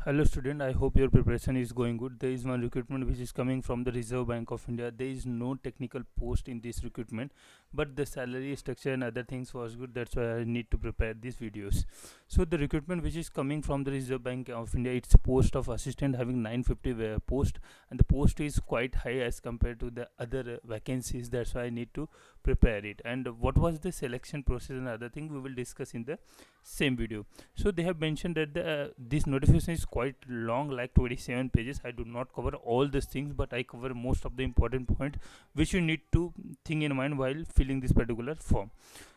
Hello student, I hope your preparation is going good. There is one recruitment which is coming from the Reserve Bank of India. There is no technical post in this recruitment, but the salary structure and other things was good. That's why I need to prepare these videos. So the recruitment which is coming from the Reserve Bank of India, it's a post of assistant having 950 post, and the post is quite high as compared to the other vacancies. That's why I need to prepare it. And what was the selection process and other thing we will discuss in the same video. So they have mentioned that this notification is quite long, like 27 pages. I do not cover all these things, but I cover most of the important point which you need to think in mind while filling this particular form.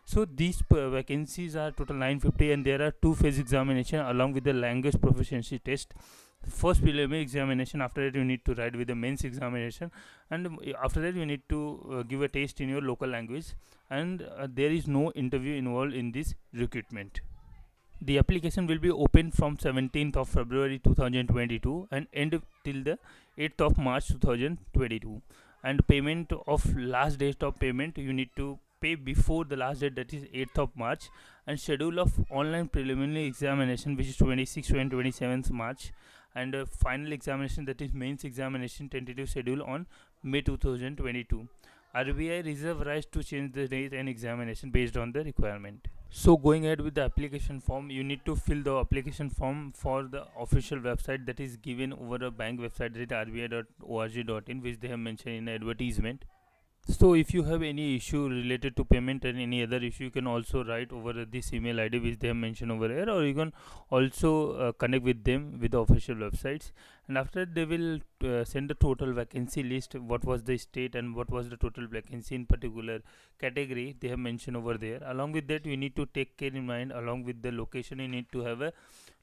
So these vacancies are total 950, and there are two phase examination along with the language proficiency test. The first preliminary examination, after that you need to write with the mains examination, and after that you need to give a test in your local language, and there is no interview involved in this recruitment. The application will be open from 17th of February 2022 and end till the 8th of March 2022. And payment of last date of payment, you need to pay before the last date, that is 8th of March. And schedule of online preliminary examination, which is 26th and 27th March, and final examination, that is mains examination, tentative schedule on May 2022. RBI reserve rights to change the date and examination based on the requirement. So going ahead with the application form, you need to fill the application form for the official website that is given over a bank website, that is rbi.org.in, which they have mentioned in the advertisement. So if you have any issue related to payment and any other issue, you can also write over this email ID which they have mentioned over here, or you can also connect with them with the official websites. And after that, they will send the total vacancy list, what was the state and what was the total vacancy in particular category they have mentioned over there. Along with that, you need to take care in mind, along with the location, you need to have a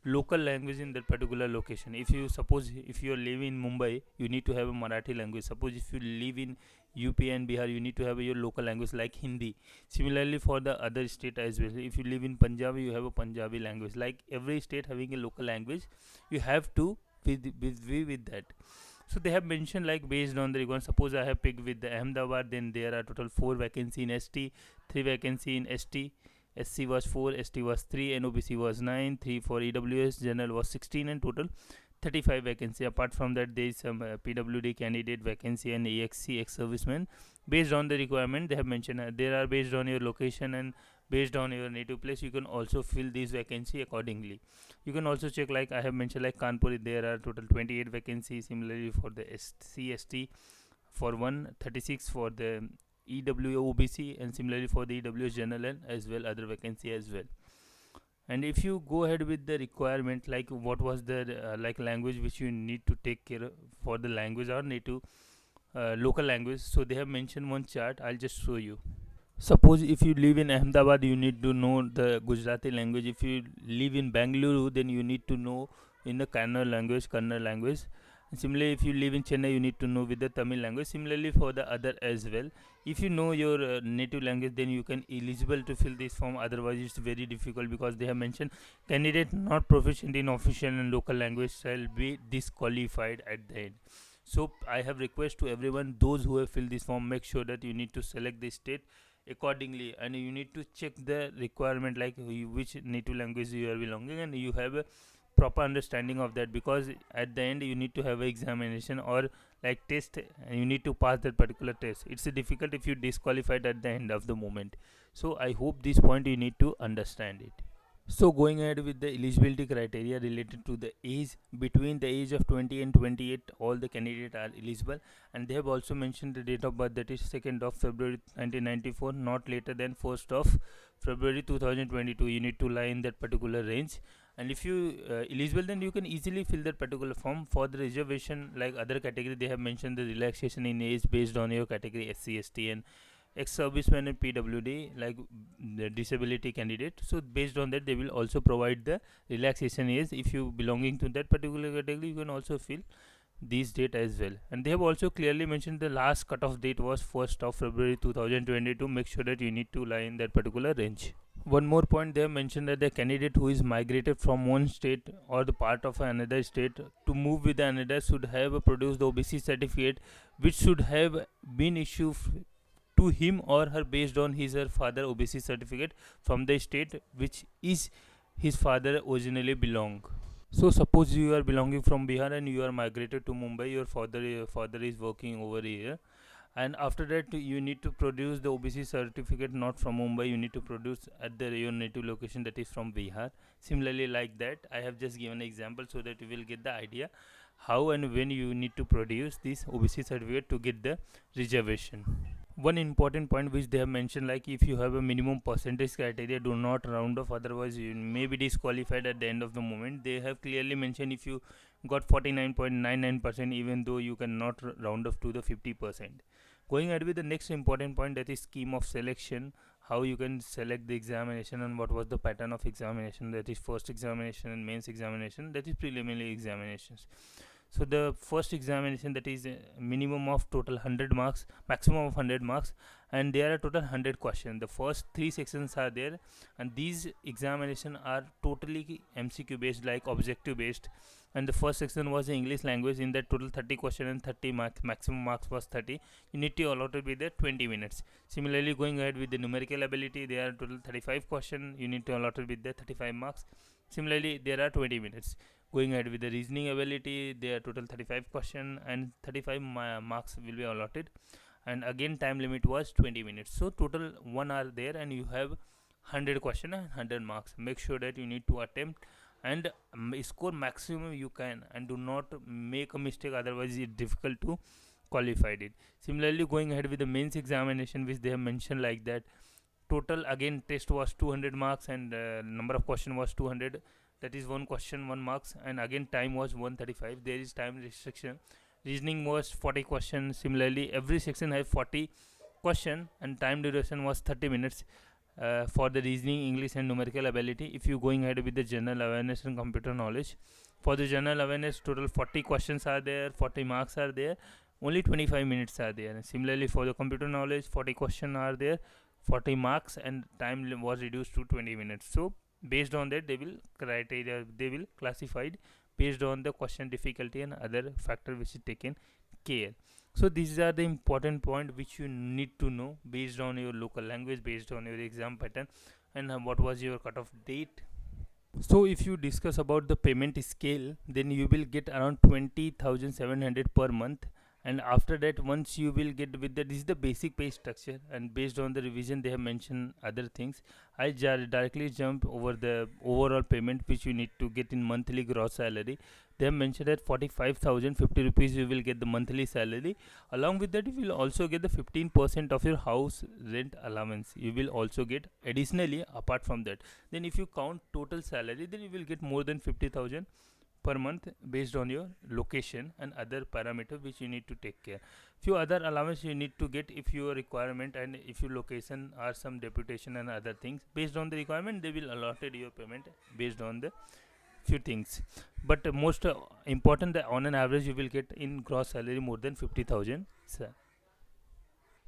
local language in that particular location. If you suppose if you live in Mumbai, you need to have a Marathi language. Suppose if you live in UP and Bihar, you need to have your local language like Hindi. Similarly for the other state as well. If you live in Punjab, you have a Punjabi language. Like every state having a local language, you have to be with that. So they have mentioned, like based on the requirement. Suppose I have picked with the Ahmedabad, then there are total 4 vacancy in ST, 3 vacancy in ST. SC was 4, ST was 3, and OBC was 9, 3 for EWS, General was 16, and total 35 vacancy. Apart from that, there is some PWD candidate vacancy and EXC ex-serviceman. Based on the requirement, they have mentioned there are based on your location and based on your native place, you can also fill this vacancy accordingly. You can also check, like I have mentioned, like Kanpur, there are total 28 vacancies. Similarly for the SC/ST, for 136 for the EW OBC, and similarly for the EWS General and as well other vacancy as well. And if you go ahead with the requirement, like what was the like language which you need to take care of for the language or native local language, so they have mentioned one chart. I'll just show you. Suppose if you live in Ahmedabad, you need to know the Gujarati language. If you live in Bangalore, then you need to know in the Kannada language. Similarly, if you live in Chennai, you need to know with the Tamil language. Similarly for the other as well. If you know your native language, then you can eligible to fill this form. Otherwise it's very difficult, because they have mentioned candidate not proficient in official and local language shall be disqualified at the end. So I have request to everyone, those who have filled this form, make sure that you need to select the state accordingly, and you need to check the requirement, like which native language you are belonging, and you have a proper understanding of that, because at the end you need to have an examination or like test, and you need to pass that particular test. It's difficult if you disqualified at the end of the moment. So I hope this point you need to understand it. So going ahead with the eligibility criteria related to the age, between the age of 20 and 28, all the candidates are eligible, and they have also mentioned the date of birth, that is 2nd of February 1994, not later than 1st of February 2022. You need to lie in that particular range, and if you eligible, then you can easily fill that particular form. For the reservation, like other category, they have mentioned the relaxation in age based on your category SC/ST and ex-serviceman and PWD, like the disability candidate. So based on that, they will also provide the relaxation age. If you belonging to that particular category, you can also fill these date as well. And they have also clearly mentioned the last cutoff date was 1st of February 2022. Make sure that you need to lie in that particular range. One more point, they have mentioned that the candidate who is migrated from one state or the part of another state to move with another should have produced the OBC certificate, which should have been issued to him or her based on his or father OBC certificate from the state which is his father originally belong. So suppose you are belonging from Bihar and you are migrated to Mumbai. Your father is working over here, and after that you need to produce the OBC certificate not from Mumbai. You need to produce at your native location, that is from Bihar. Similarly, like that, I have just given an example so that you will get the idea how and when you need to produce this OBC certificate to get the reservation. One important point which they have mentioned, like if you have a minimum percentage criteria, do not round off, otherwise you may be disqualified at the end of the moment. They have clearly mentioned if you got 49.99%, even though you cannot round off to the 50%. Going ahead with the next important point, that is scheme of selection, how you can select the examination and what was the pattern of examination, that is first examination and mains examination, that is preliminary examinations. So the first examination, that is minimum of total 100 marks, maximum of 100 marks, and there are total 100 questions. The first 3 sections are there, and these examination are totally MCQ based, like objective based. And the first section was the English language. In that total 30 question and 30 marks, maximum marks was 30. You need to allot it with the 20 minutes. Similarly, going ahead with the numerical ability, there are total 35 question. You need to allot it with the 35 marks. Similarly, there are 20 minutes. Going ahead with the reasoning ability, there are total 35 question and 35 marks will be allotted, and again time limit was 20 minutes. So total 1 hour there, and you have 100 question and 100 marks. Make sure that you need to attempt and score maximum you can, and do not make a mistake, otherwise it's difficult to qualify it. Similarly, going ahead with the mains examination, which they have mentioned like that, total again test was 200 marks, and number of question was 200, that is one question 1 marks, and again time was 135. There is time restriction. Reasoning was 40 questions. Similarly, every section has 40 question, and time duration was 30 minutes for the reasoning, English and numerical ability. If you going ahead with the general awareness and computer knowledge, for the general awareness total 40 questions are there, 40 marks are there, only 25 minutes are there. And similarly, for the computer knowledge, 40 questions are there, 40 marks, and time was reduced to 20 minutes. So based on that, they will classified based on the question difficulty and other factor which is taken care. So these are the important point which you need to know based on your local language, based on your exam pattern, and what was your cutoff date. So if you discuss about the payment scale, then you will get around 20,700 per month. And after that, once you will get with that, this is the basic pay structure, and based on the revision they have mentioned other things. I directly jump over the overall payment which you need to get in monthly gross salary. They have mentioned that 45,050 rupees you will get the monthly salary. Along with that, you will also get the 15% of your house rent allowance. You will also get additionally apart from that. Then if you count total salary, then you will get more than 50,000 per month based on your location and other parameter which you need to take care. Few other allowance you need to get if your requirement and if your location are some deputation and other things. Based on the requirement, they will allotted your payment based on the few things. But most important, that on an average you will get in gross salary more than 50,000.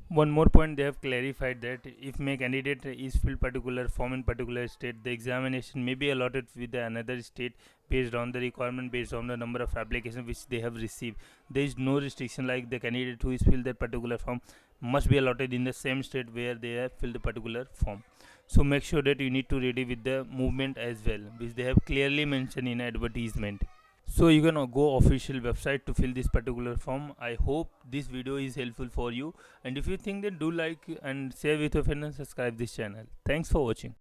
One more point, they have clarified that if my candidate is filled particular form in particular state, the examination may be allotted with another state based on the requirement, based on the number of applications which they have received. There is no restriction like the candidate who is filled that particular form must be allotted in the same state where they have filled the particular form. So make sure that you need to ready with the movement as well, which they have clearly mentioned in advertisement. So you can go official website to fill this particular form. I hope this video is helpful for you, and if you think, then do like and share with your friends and subscribe this channel. Thanks for watching.